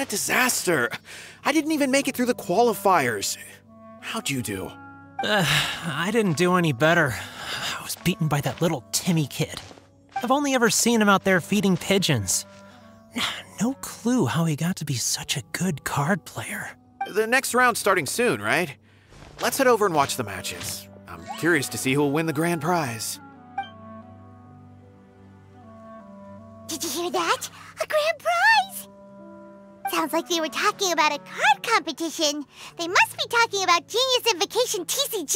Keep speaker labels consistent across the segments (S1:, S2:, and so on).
S1: What a disaster. I didn't even make it through the qualifiers. How'd you do?
S2: I didn't do any better. I was beaten by that little Timmy kid. I've only ever seen him out there feeding pigeons. No clue how he got to be such a good card player.
S1: The next round's starting soon, right? Let's head over and watch the matches. I'm curious to see who'll win the grand prize.
S3: Did you hear that? A grand prize! Sounds like they were talking about a card competition. They must be talking about Genius Invocation TCG.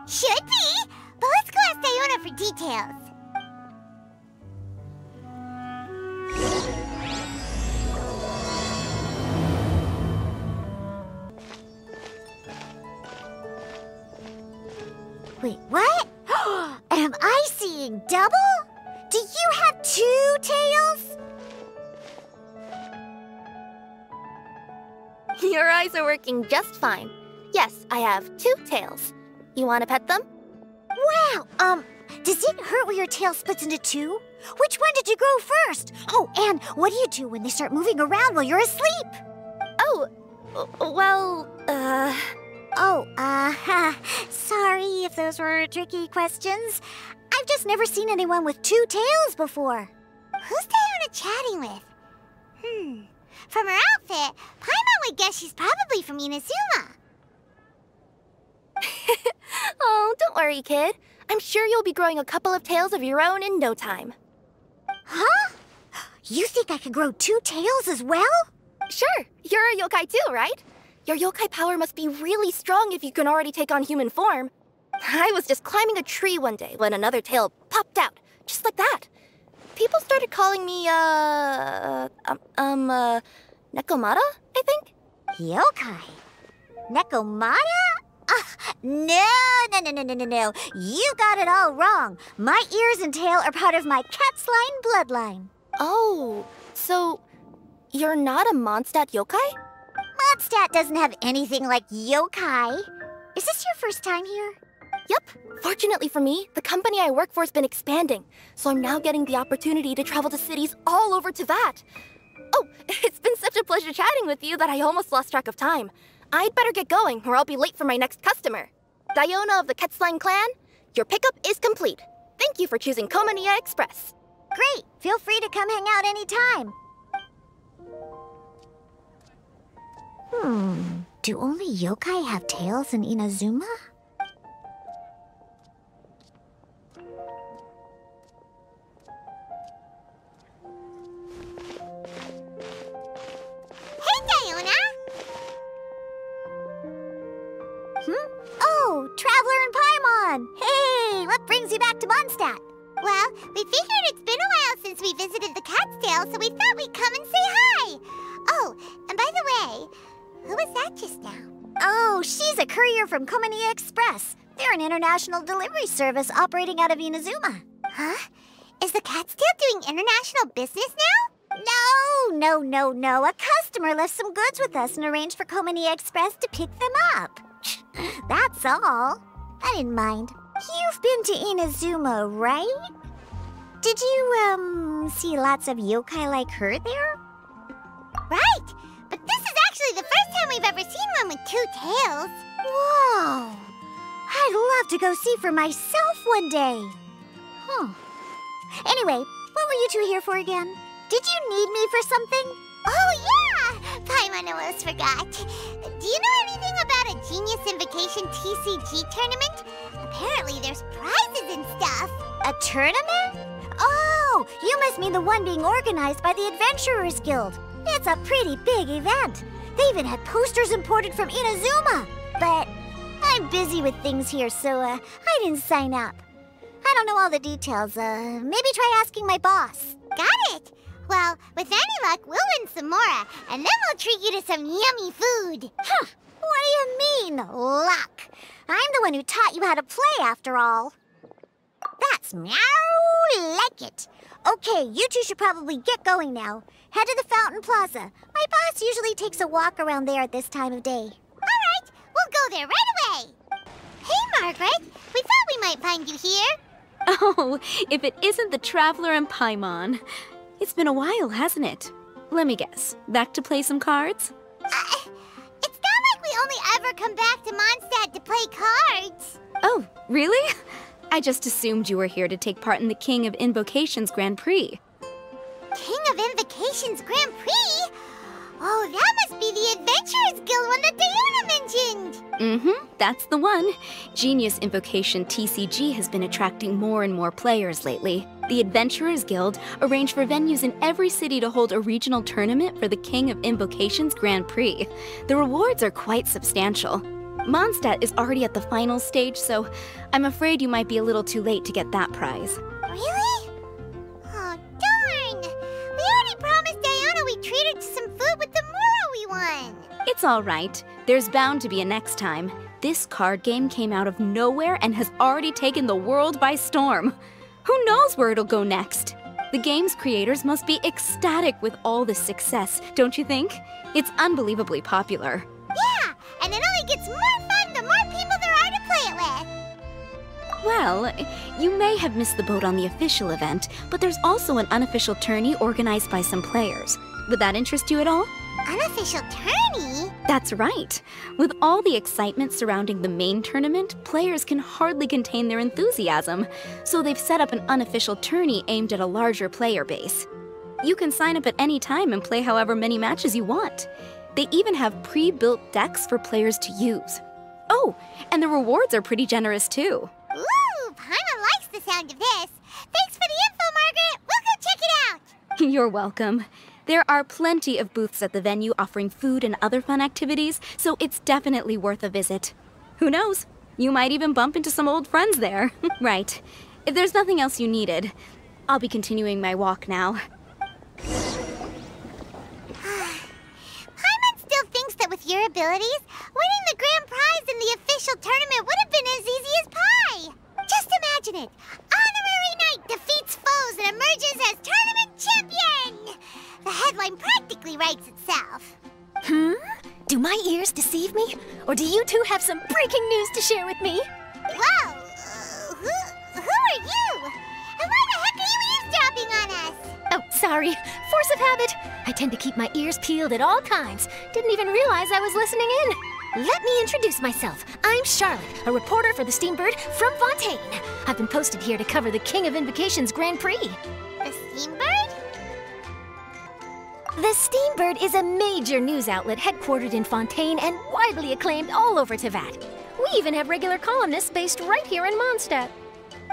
S3: Should be, but let's go ask Diona for details. Wait, what? Am I seeing double? Do you have 2 tails?
S4: Your eyes are working just fine. Yes, I have 2 tails. You want to pet them?
S3: Wow, does it hurt when your tail splits into 2? Which one did you grow first? Oh, and what do you do when they start moving around while you're asleep?
S4: Oh, well,
S3: sorry if those were tricky questions. I've just never seen anyone with 2 tails before. Who's Diona chatting with? From her outfit, Paimon would guess she's probably from Inazuma.
S4: Oh, don't worry, kid. I'm sure you'll be growing a couple of tails of your own in no time.
S3: Huh? You think I could grow 2 tails as well?
S4: Sure, you're a yokai too, right? Your yokai power must be really strong if you can already take on human form. I was just climbing a tree one day when another tail popped out, just like that. People started calling me, Nekomata, I think?
S3: Yokai? Nekomata? No. You got it all wrong. My ears and tail are part of my cat's line bloodline.
S4: Oh, so you're not a Mondstadt yokai?
S3: Mondstadt doesn't have anything like yokai. Is this your first time here?
S4: Yep. Fortunately for me, the company I work for has been expanding, so I'm now getting the opportunity to travel to cities all over Teyvat. Oh, it's been such a pleasure chatting with you that I almost lost track of time. I'd better get going, or I'll be late for my next customer. Diona of the Quetzline clan, your pickup is complete. Thank you for choosing Komania Express.
S3: Great! Feel free to come hang out anytime. Do only yokai have tails in Inazuma? Hey, Diona! Oh, Traveler and Paimon! Hey, what brings you back to Mondstadt? Well, we figured it's been a while since we visited the Cat's-tail, so we thought we'd come and say hi. Oh, and by the way, who was that just now? Oh, she's a courier from Komania Express. They're an international delivery service operating out of Inazuma. Huh? Is the Cat's-tail doing international business now? No. A customer left some goods with us and arranged for Komania Express to pick them up. That's all. I didn't mind. You've been to Inazuma, right? Did you, see lots of yokai like her there? Right! But this is actually the first time we've ever seen one with 2 tails. Whoa! I'd love to go see for myself one day. Anyway, what were you 2 here for again? Did you need me for something? Oh, yeah! Paimon almost forgot. Do you know anything about a Genius Invocation TCG tournament? Apparently there's prizes and stuff. A tournament? Oh, you must mean the one being organized by the Adventurers Guild. It's a pretty big event. They even had posters imported from Inazuma. But I'm busy with things here, so I didn't sign up. I don't know all the details. Maybe try asking my boss. Got it. Well, with any luck, we'll win some more, and then we'll treat you to some yummy food. Huh. What do you mean, luck? I'm the one who taught you how to play, after all. That's meow like it. Okay, you 2 should probably get going now. Head to the Fountain Plaza. My boss usually takes a walk around there at this time of day. All right, we'll go there right away. Hey, Margaret. We thought we might find you here.
S5: Oh, if it isn't the Traveler and Paimon. It's been a while, hasn't it? Let me guess. Back to play some cards?
S3: It's not like we only ever come back to Mondstadt to play cards.
S5: Oh, really? I just assumed you were here to take part in the King of Invocations Grand Prix.
S3: King of Invocations Grand Prix? Oh, that must be the Adventurers Guild one that Diana mentioned!
S5: That's the one. Genius Invocation TCG has been attracting more and more players lately. The Adventurers Guild arranged for venues in every city to hold a regional tournament for the King of Invocations Grand Prix. The rewards are quite substantial. Mondstadt is already at the final stage, so I'm afraid you might be a little too late to get that prize.
S3: Really? Oh, darn! We already promised Diana we'd treat her to some food with the Muro we won!
S5: It's all right. There's bound to be a next time. This card game came out of nowhere and has already taken the world by storm. Who knows where it'll go next? The game's creators must be ecstatic with all this success, don't you think? It's unbelievably popular.
S3: Yeah, and it only gets more fun the more people there are to play it with!
S5: Well, you may have missed the boat on the official event, but there's also an unofficial tourney organized by some players. Would that interest you at all?
S3: Unofficial tourney?
S5: That's right. With all the excitement surrounding the main tournament, players can hardly contain their enthusiasm, so they've set up an unofficial tourney aimed at a larger player base. You can sign up at any time and play however many matches you want. They even have pre-built decks for players to use. Oh, and the rewards are pretty generous too.
S3: Ooh, Paimon likes the sound of this. Thanks for the info, Margaret. We'll go check it out.
S5: You're welcome. There are plenty of booths at the venue offering food and other fun activities, so it's definitely worth a visit. Who knows? You might even bump into some old friends there. Right. If there's nothing else you needed, I'll be continuing my walk now.
S3: Paimon still thinks that with your abilities, winning the grand prize in the official tournament would have been as easy as pie. Just imagine it. Honorary Knight defeats foes and emerges as tournament champion! The headline practically writes itself.
S6: Do my ears deceive me? Or do you two have some breaking news to share with me?
S3: Whoa! Who are you? And why the heck are you eavesdropping on us?
S6: Oh, sorry. Force of habit. I tend to keep my ears peeled at all times. Didn't even realize I was listening in. Let me introduce myself. I'm Charlotte, a reporter for the Steambird from Fontaine. I've been posted here to cover the King of Invocations Grand Prix.
S3: The Steambird?
S6: The Steambird is a major news outlet headquartered in Fontaine and widely acclaimed all over Teyvat. We even have regular columnists based right here in Mondstadt.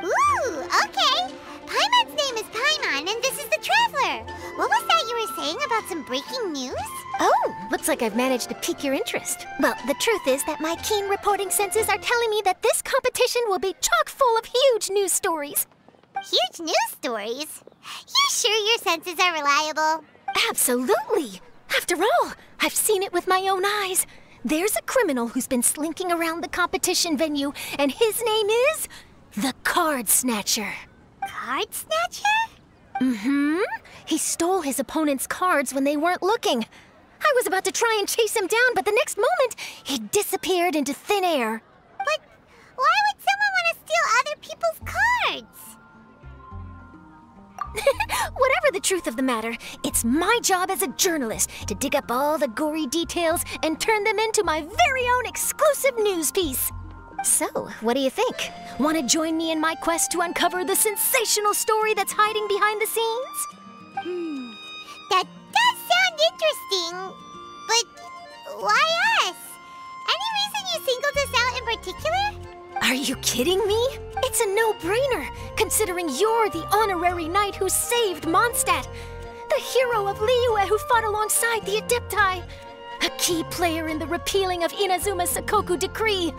S3: Ooh, okay. Paimon's name is Paimon, and this is the Traveler. What was that you were saying about some breaking news?
S6: Oh, looks like I've managed to pique your interest. Well, the truth is that my keen reporting senses are telling me that this competition will be chock full of huge news stories.
S3: Huge news stories? You sure your senses are reliable?
S6: Absolutely! After all, I've seen it with my own eyes. There's a criminal who's been slinking around the competition venue, and his name is the Card Snatcher.
S3: Card Snatcher?
S6: He stole his opponent's cards when they weren't looking. I was about to try and chase him down, but the next moment, he disappeared into thin air.
S3: But why would someone want to steal other people's cards?
S6: Whatever the truth of the matter, it's my job as a journalist to dig up all the gory details and turn them into my very own exclusive news piece. So, what do you think? Want to join me in my quest to uncover the sensational story that's hiding behind the scenes?
S3: That does sound interesting, but why us? Any reason you singled us out in particular?
S6: Are you kidding me? It's a no-brainer, considering you're the honorary knight who saved Mondstadt, the hero of Liyue who fought alongside the Adepti, a key player in the repealing of Inazuma's Sakoku decree,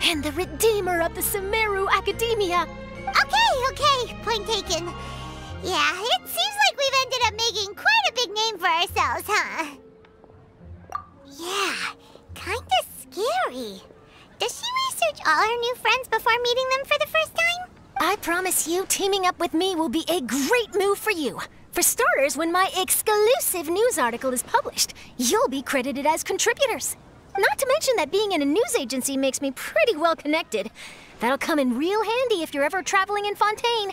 S6: and the redeemer of the Sumeru Academia.
S3: Okay, point taken. Yeah, it seems like we've ended up making quite a big name for ourselves, huh? Yeah, kinda scary. Does she research all her new friends before meeting them for the first time?
S6: I promise you, teaming up with me will be a great move for you. For starters, when my exclusive news article is published, you'll be credited as contributors. Not to mention that being in a news agency makes me pretty well connected. That'll come in real handy if you're ever traveling in Fontaine.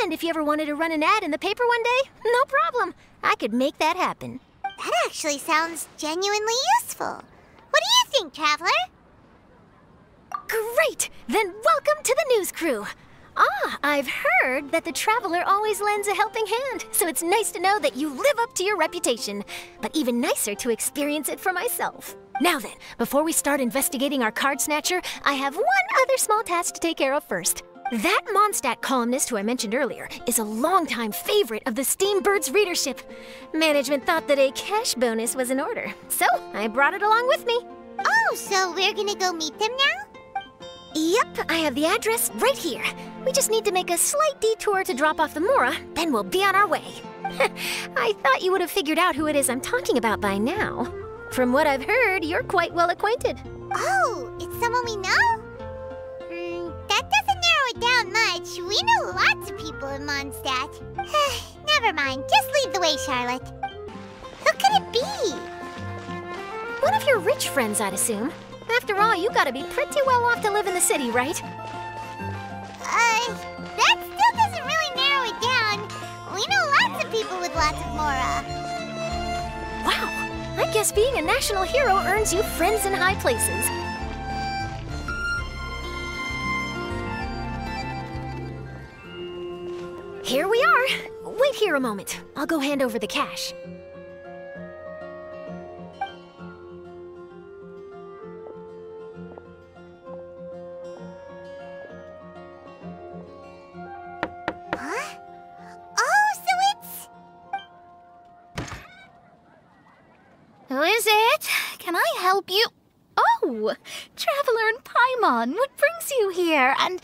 S6: And if you ever wanted to run an ad in the paper one day, no problem. I could make that happen.
S3: That actually sounds genuinely useful. What do you think, Traveler?
S6: Great! Then welcome to the news crew. I've heard that the Traveler always lends a helping hand, so it's nice to know that you live up to your reputation. But even nicer to experience it for myself. Now then, before we start investigating our card snatcher, I have one other small task to take care of first. That Mondstadt columnist who I mentioned earlier is a longtime favorite of the Steambird's readership. Management thought that a cash bonus was in order, so I brought it along with me.
S3: Oh, so we're gonna go meet them now?
S6: Yep, I have the address right here. We just need to make a slight detour to drop off the Mora, then we'll be on our way. I thought you would have figured out who it is I'm talking about by now. From what I've heard, you're quite well acquainted.
S3: Oh, it's someone we know? That doesn't narrow it down much. We know lots of people in Mondstadt. Never mind, just lead the way, Charlotte. Who could it be?
S6: One of your rich friends, I'd assume. After all, you gotta be pretty well off to live in the city, right?
S3: That still doesn't really narrow it down. We know lots of people with lots of Mora.
S6: Wow, I guess being a national hero earns you friends in high places. Here we are. Wait here a moment. I'll go hand over the cash.
S5: Who is it? Can I help you? Oh, Traveler and Paimon, what brings you here? And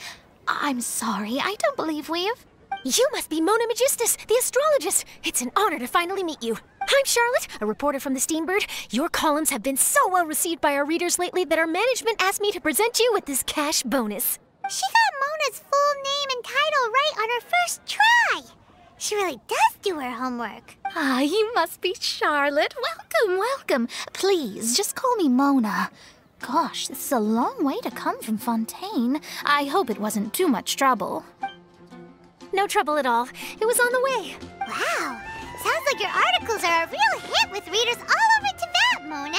S5: I'm sorry, I don't believe we've...
S6: You must be Mona Magistus, the astrologist. It's an honor to finally meet you. I'm Charlotte, a reporter from the Steambird. Your columns have been so well received by our readers lately that our management asked me to present you with this cash bonus.
S3: She got Mona's full name and title right on her first try. She really does do her homework.
S5: Ah, you must be Charlotte. Welcome, welcome. Please, just call me Mona. Gosh, this is a long way to come from Fontaine. I hope it wasn't too much trouble.
S6: No trouble at all. It was on the way.
S3: Wow, sounds like your articles are a real hit with readers all over Teyvat, Mona.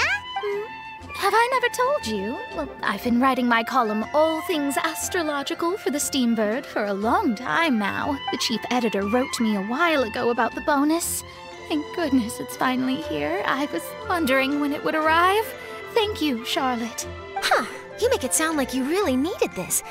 S5: Have I never told you? Well, I've been writing my column, All Things Astrological, for the Steambird for a long time now. The chief editor wrote me a while ago about the bonus. Thank goodness it's finally here. I was wondering when it would arrive. Thank you, Charlotte.
S6: Huh, you make it sound like you really needed this.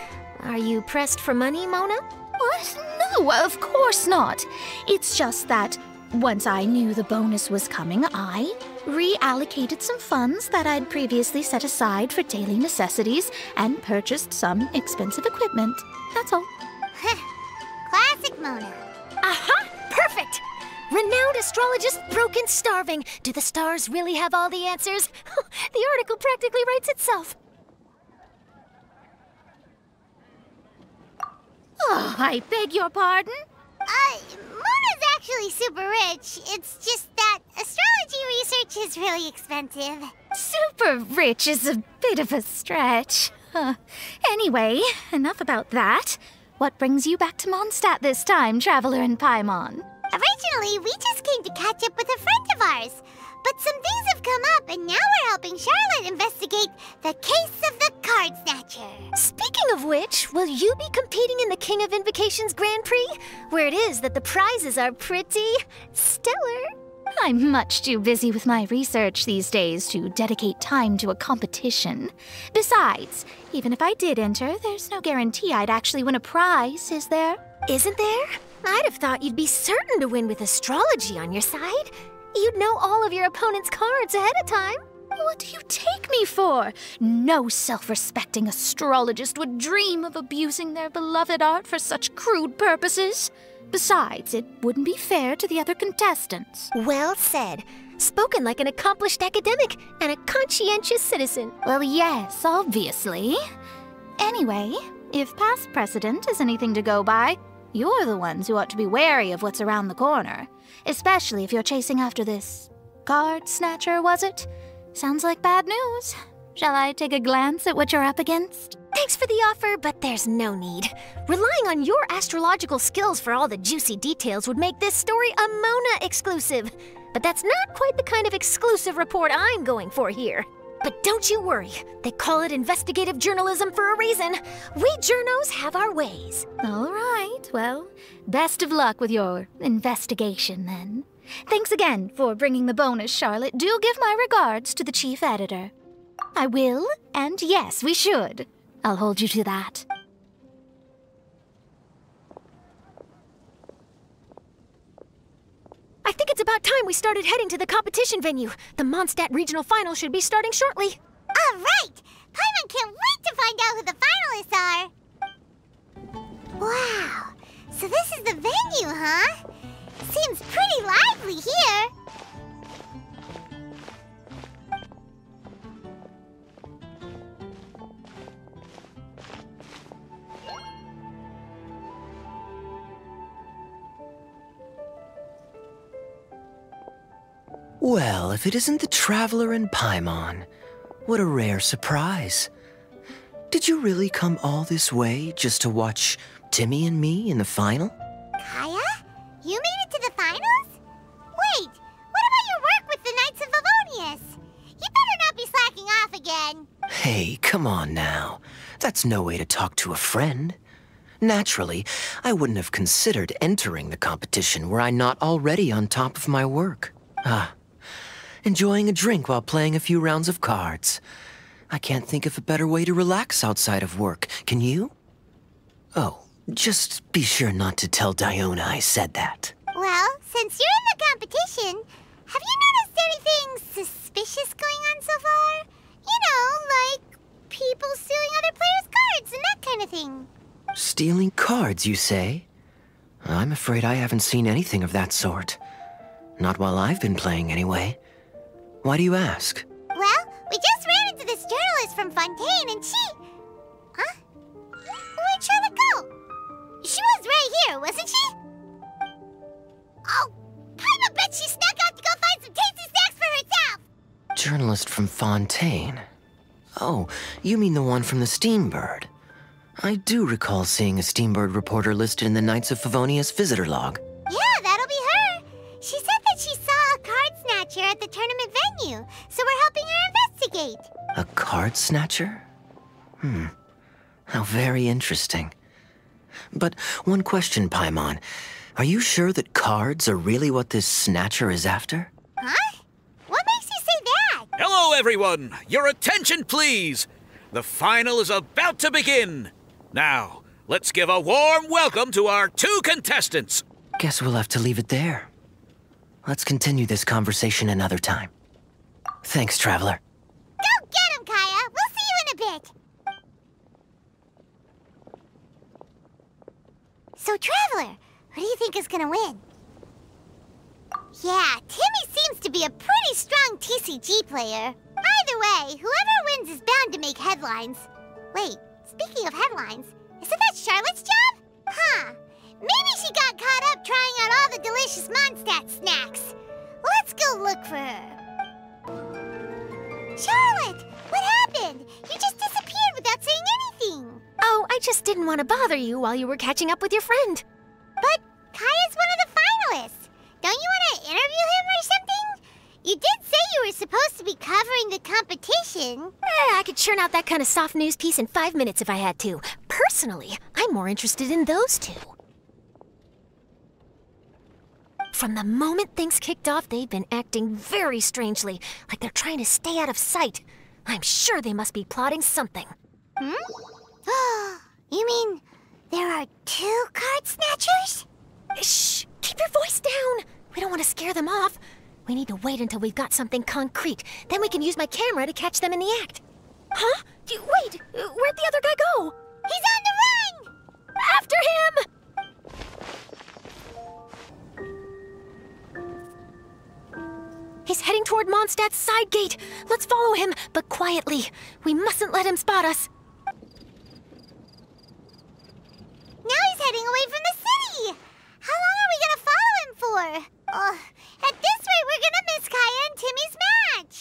S6: Are you pressed for money, Mona?
S5: What? No, of course not. It's just that once I knew the bonus was coming, I reallocated some funds that I'd previously set aside for daily necessities and purchased some expensive equipment. That's all.
S3: Classic Mona.
S6: Aha! Perfect! Renowned astrologist broken starving. Do the stars really have all the answers? The article practically writes itself.
S5: Oh, I beg your pardon?
S3: Mona's actually super rich. It's just that astrology research is really expensive.
S5: Super rich is a bit of a stretch. Anyway, enough about that. What brings you back to Mondstadt this time, Traveler and Paimon?
S3: Originally, we just came to catch up with a friend of ours. But some things have come up, and now we're helping Charlotte investigate the case of the Card Snatcher.
S6: Speaking of which, will you be competing in the King of Invocations Grand Prix? Where it is that the prizes are pretty stellar.
S5: I'm much too busy with my research these days to dedicate time to a competition. Besides, even if I did enter, there's no guarantee I'd actually win a prize, is there?
S6: Isn't there? I'd have thought you'd be certain to win with astrology on your side. You'd know all of your opponent's cards ahead of time.
S5: What do you take me for? No self-respecting astrologist would dream of abusing their beloved art for such crude purposes. Besides, it wouldn't be fair to the other contestants.
S6: Well said. Spoken like an accomplished academic and a conscientious citizen.
S5: Well, yes, obviously. Anyway, if past precedent is anything to go by, you're the ones who ought to be wary of what's around the corner. Especially if you're chasing after this card snatcher, was it? Sounds like bad news. Shall I take a glance at what you're up against?
S6: Thanks for the offer, but there's no need. Relying on your astrological skills for all the juicy details would make this story a Mona exclusive. But that's not quite the kind of exclusive report I'm going for here. But don't you worry, they call it investigative journalism for a reason. We journos have our ways.
S5: All right, well, best of luck with your investigation then. Thanks again for bringing the bonus, Charlotte. Do give my regards to the chief editor. I will, and yes, we should. I'll hold you to that.
S6: I think it's about time we started heading to the competition venue. The Mondstadt Regional Final should be starting shortly.
S3: All right! Paimon can't wait to find out who the finalists are! Wow! So this is the venue, huh? Seems pretty lively here.
S7: Well, if it isn't the Traveler and Paimon, what a rare surprise. Did you really come all this way just to watch Timmy and me in the final?
S3: Kaya? You made it to the finals? Wait, what about your work with the Knights of Favonius? You better not be slacking off again.
S7: Hey, come on now. That's no way to talk to a friend. Naturally, I wouldn't have considered entering the competition were I not already on top of my work. Enjoying a drink while playing a few rounds of cards. I can't think of a better way to relax outside of work, can you? Oh, just be sure not to tell Diona I said that.
S3: Well, since you're in the competition, have you noticed anything suspicious going on so far? You know, like people stealing other players' cards and that kind of thing.
S7: Stealing cards, you say? I'm afraid I haven't seen anything of that sort. Not while I've been playing, anyway. Why do you ask?
S3: Well, we just ran into this journalist from Fontaine and she... Huh? Where'd Charlotte go? She was right here, wasn't she? Oh, I bet she snuck out to go find some tasty snacks for herself!
S7: Journalist from Fontaine. Oh, you mean the one from the Steambird. I do recall seeing a Steambird reporter listed in the Knights of Favonius visitor log.
S3: Yeah, that'll be her. She said that she saw a card snatcher at the tournament venue, so we're helping her investigate.
S7: A card snatcher? How very interesting. But one question, Paimon. Are you sure that cards are really what this snatcher is after?
S3: Huh? What makes you say that?
S8: Hello, everyone! Your attention, please! The final is about to begin! Now, let's give a warm welcome to our 2 contestants!
S7: Guess we'll have to leave it there. Let's continue this conversation another time. Thanks, Traveler.
S3: Go get him, Kaya! We'll see you in a bit! So, Traveler, who do you think is gonna win? Yeah, Timmy seems to be a pretty strong TCG player. Either way, whoever wins is bound to make headlines. Wait, speaking of headlines, isn't that Charlotte's job? Huh. Maybe she got caught up trying out all the delicious Mondstadt snacks. Let's go look for her. Charlotte, what happened? You just disappeared without saying anything.
S6: Oh, I just didn't want to bother you while you were catching up with your friend.
S3: But Kaya's one of the finalists. Don't you want to interview him or something? You did say you were supposed to be covering the competition.
S6: I could churn out that kind of soft news piece in 5 minutes if I had to. Personally, I'm more interested in those 2. From the moment things kicked off, they've been acting very strangely, like they're trying to stay out of sight. I'm sure they must be plotting something.
S3: You mean there are 2 card snatchers?
S6: Shh! Keep your voice down! We don't want to scare them off. We need to wait until we've got something concrete. Then we can use my camera to catch them in the act. Huh? Wait! Where'd the other guy go?
S3: He's on the run!
S6: After him! He's heading toward Mondstadt's side gate. Let's follow him, but quietly. We mustn't let him spot us.
S3: Now he's heading away from the city! How long are we gonna follow him for? At this rate, we're gonna miss Kaya and Timmy's match!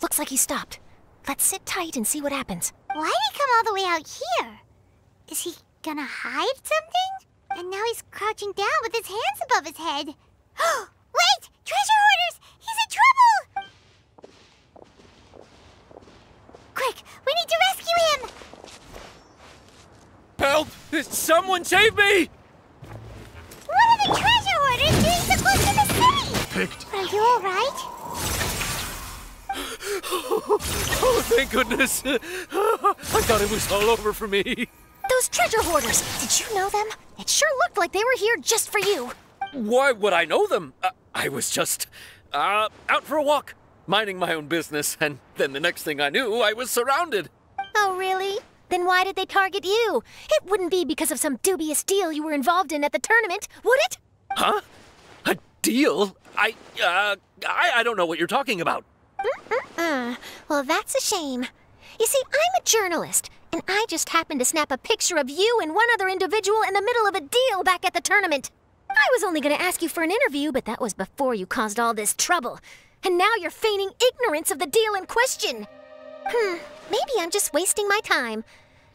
S6: Looks like he stopped. Let's sit tight and see what happens.
S3: Why'd he come all the way out here? Is he gonna hide something? And now he's crouching down with his hands above his head. Wait! Treasure hoarders! He's in trouble! Quick! We need to rescue him!
S9: Help! Someone save me!
S3: What are the treasure hoarders doing so close to the city?
S9: Picked.
S3: Are you alright?
S9: Oh, thank goodness. I thought it was all over for me.
S6: Those treasure hoarders, did you know them? It sure looked like they were here just for you.
S9: Why would I know them? I was just out for a walk, minding my own business, and then the next thing I knew, I was surrounded.
S6: Oh, really? Then why did they target you? It wouldn't be because of some dubious deal you were involved in at the tournament, would it?
S9: Huh? A deal? I don't know what you're talking about.
S6: Well, that's a shame. You see, I'm a journalist, and I just happened to snap a picture of you and one other individual in the middle of a deal back at the tournament. I was only going to ask you for an interview, but that was before you caused all this trouble. And now you're feigning ignorance of the deal in question. Maybe I'm just wasting my time.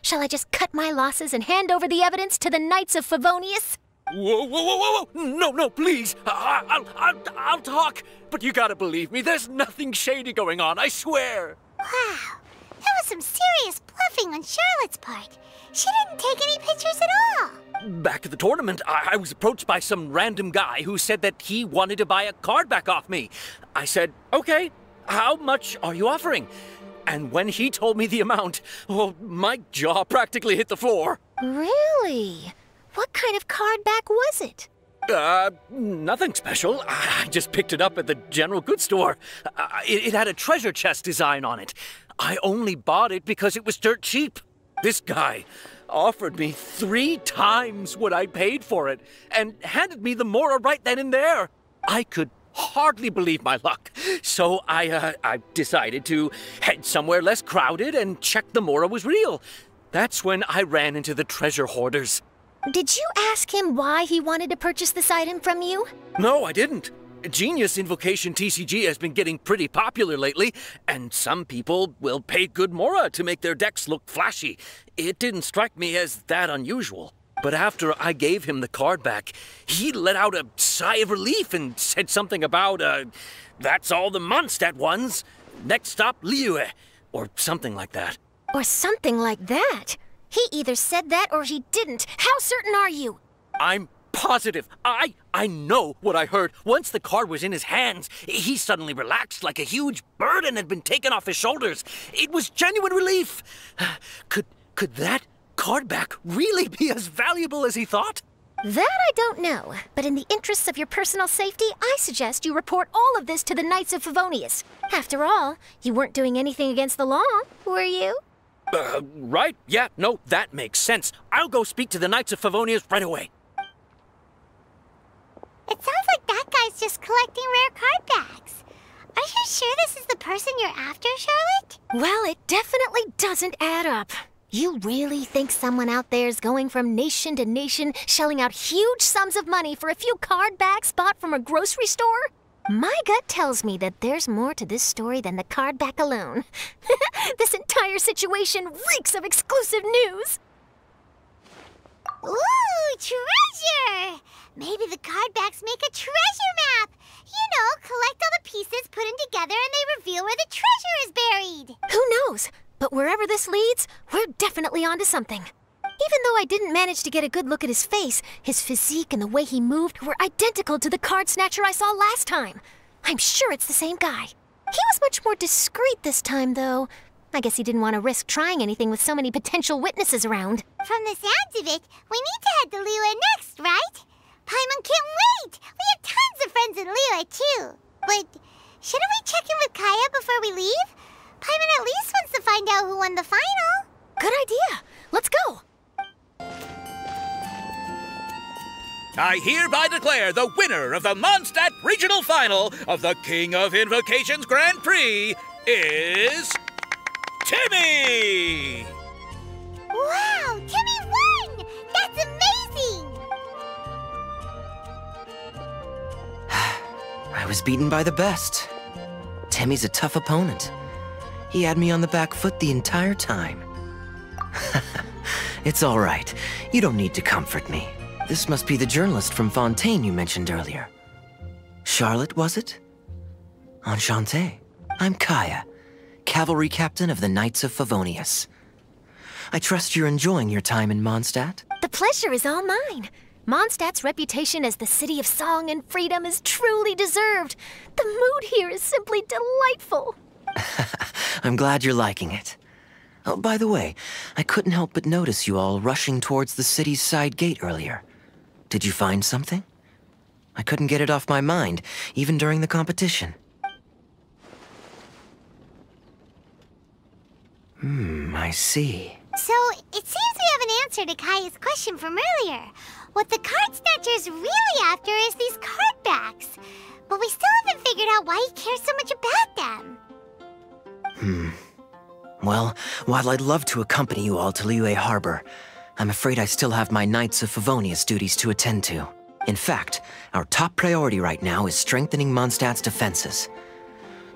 S6: Shall I just cut my losses and hand over the evidence to the Knights of Favonius?
S9: Whoa! No, please. I'll talk. But you gotta believe me, there's nothing shady going on, I swear.
S3: Wow, that was some serious bluffing on Charlotte's part. She didn't take any pictures at all.
S9: Back at the tournament, I was approached by some random guy who said that he wanted to buy a card back off me. I said, okay, how much are you offering? And when he told me the amount, well, my jaw practically hit the floor.
S6: Really? What kind of card back was it?
S9: Nothing special. I just picked it up at the general goods store. It had a treasure chest design on it. I only bought it because it was dirt cheap. This guy offered me 3 times what I paid for it and handed me the Mora right then and there. I could hardly believe my luck. So I decided to head somewhere less crowded and check the Mora was real. That's when I ran into the treasure hoarders.
S6: Did you ask him why he wanted to purchase this item from you?
S9: No, I didn't. Genius Invocation TCG has been getting pretty popular lately, and some people will pay good Mora to make their decks look flashy. It didn't strike me as that unusual. But after I gave him the card back, he let out a sigh of relief and said something about, that's all the Mondstadt ones. Next stop, Liyue, or something like that.
S6: Or something like that? He either said that or he didn't. How certain are you?
S9: I'm positive. I know what I heard. Once the card was in his hands, he suddenly relaxed like a huge burden had been taken off his shoulders. It was genuine relief. Could that card back really be as valuable as he thought?
S6: That I don't know, but in the interests of your personal safety, I suggest you report all of this to the Knights of Favonius. After all, you weren't doing anything against the law, were you?
S9: Right? Yeah, no, that makes sense. I'll go speak to the Knights of Favonius right away.
S3: It sounds like that guy's just collecting rare card backs. Are you sure this is the person you're after, Charlotte?
S6: Well, it definitely doesn't add up. You really think someone out there is going from nation to nation, shelling out huge sums of money for a few card backs bought from a grocery store? My gut tells me that there's more to this story than the card back alone. This entire situation reeks of exclusive news!
S3: Ooh, treasure! Maybe the card backs make a treasure map! You know, collect all the pieces, put them together, and they reveal where the treasure is buried!
S6: Who knows? But wherever this leads, we're definitely onto something. Even though I didn't manage to get a good look at his face, his physique and the way he moved were identical to the card snatcher I saw last time. I'm sure it's the same guy. He was much more discreet this time, though. I guess he didn't want to risk trying anything with so many potential witnesses around.
S3: From the sounds of it, we need to head to Liyue next, right? Paimon can't wait! We have tons of friends in Liyue, too. But shouldn't we check in with Kaya before we leave? Paimon at least wants to find out who won the final.
S6: Good idea. Let's go.
S8: I hereby declare the winner of the Mondstadt Regional Final of the King of Invocations Grand Prix is Timmy!
S3: Wow, Timmy won! That's amazing!
S7: I was beaten by the best. Timmy's a tough opponent. He had me on the back foot the entire time. It's all right. You don't need to comfort me. This must be the journalist from Fontaine you mentioned earlier. Charlotte, was it? Enchanté. I'm Kaya, cavalry captain of the Knights of Favonius. I trust you're enjoying your time in Mondstadt?
S6: The pleasure is all mine. Mondstadt's reputation as the city of song and freedom is truly deserved. The mood here is simply delightful.
S7: I'm glad you're liking it. Oh, by the way, I couldn't help but notice you all rushing towards the city's side gate earlier. Did you find something? I couldn't get it off my mind, even during the competition. I see.
S3: So, it seems we have an answer to Kaya's question from earlier. What the card snatcher's really after is these card backs. But we still haven't figured out why he cares so much about them.
S7: Well, while I'd love to accompany you all to Liyue Harbor, I'm afraid I still have my Knights of Favonius duties to attend to. In fact, our top priority right now is strengthening Mondstadt's defenses.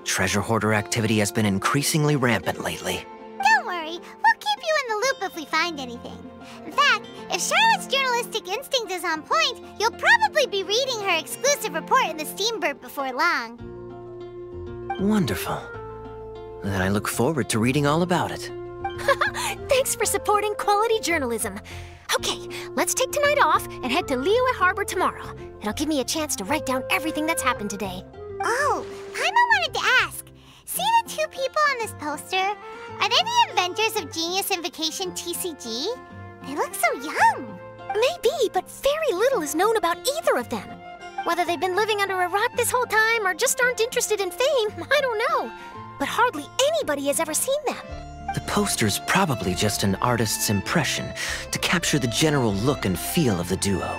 S7: Treasure hoarder activity has been increasingly rampant lately.
S3: Don't worry, we'll keep you in the loop if we find anything. In fact, if Charlotte's journalistic instinct is on point, you'll probably be reading her exclusive report in the Steambird before long.
S7: Wonderful. Then I look forward to reading all about it.
S6: Thanks for supporting quality journalism. Okay, let's take tonight off and head to Liyue Harbor tomorrow. It'll give me a chance to write down everything that's happened today.
S3: Oh, Paimon wanted to ask. See the two people on this poster? Are they the inventors of Genius Invocation TCG? They look so young.
S6: Maybe, but very little is known about either of them. Whether they've been living under a rock this whole time or just aren't interested in fame, I don't know. But hardly anybody has ever seen them.
S7: The poster's probably just an artist's impression to capture the general look and feel of the duo.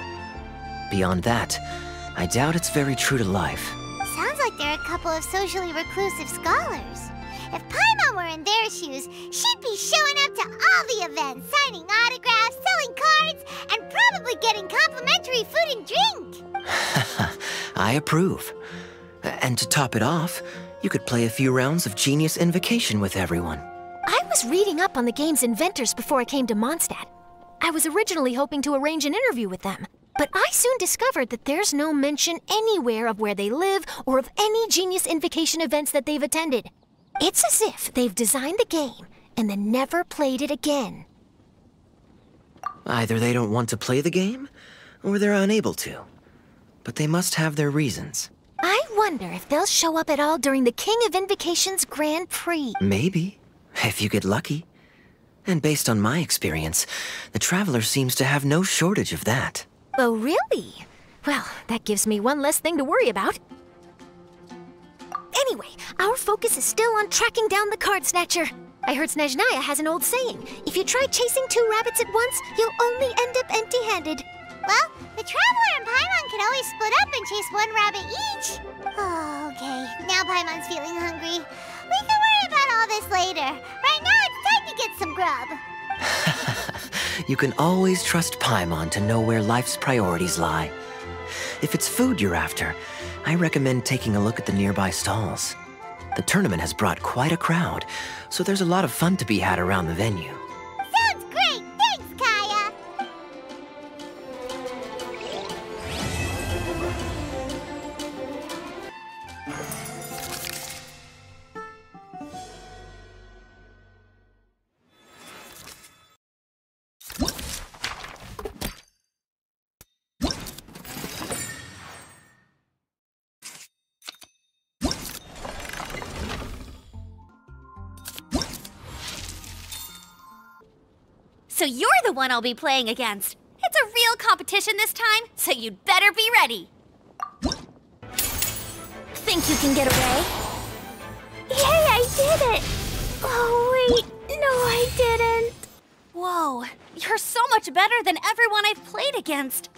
S7: Beyond that, I doubt it's very true to life.
S3: Sounds like they're a couple of socially reclusive scholars. If Paimon were in their shoes, she'd be showing up to all the events, signing autographs, selling cards, and probably getting complimentary food and drink.
S7: I approve. And to top it off, you could play a few rounds of Genius Invocation with everyone.
S6: I was reading up on the game's inventors before I came to Mondstadt. I was originally hoping to arrange an interview with them, but I soon discovered that there's no mention anywhere of where they live or of any Genius Invocation events that they've attended. It's as if they've designed the game and then never played it again.
S7: Either they don't want to play the game, or they're unable to. But they must have their reasons.
S6: I wonder if they'll show up at all during the King of Invocation's Grand Prix.
S7: Maybe, if you get lucky. And based on my experience, the Traveler seems to have no shortage of that.
S6: Oh, really? Well, that gives me one less thing to worry about. Anyway, our focus is still on tracking down the card snatcher. I heard Snezhnaya has an old saying. If you try chasing two rabbits at once, you'll only end up empty-handed.
S3: Well, the Traveler and Paimon could always split up and chase one rabbit each. Oh, okay. Now Paimon's feeling hungry. We can worry about all this later. Right now, it's time to get some grub.
S7: You can always trust Paimon to know where life's priorities lie. If it's food you're after, I recommend taking a look at the nearby stalls. The tournament has brought quite a crowd, so there's a lot of fun to be had around the venue.
S3: Sounds great! Thanks, Kaya!
S10: So you're the one I'll be playing against. It's a real competition this time, so you'd better be ready.
S6: Think you can get away?
S10: Yay, I did it! Oh, wait, no, I didn't. Whoa, you're so much better than everyone I've played against.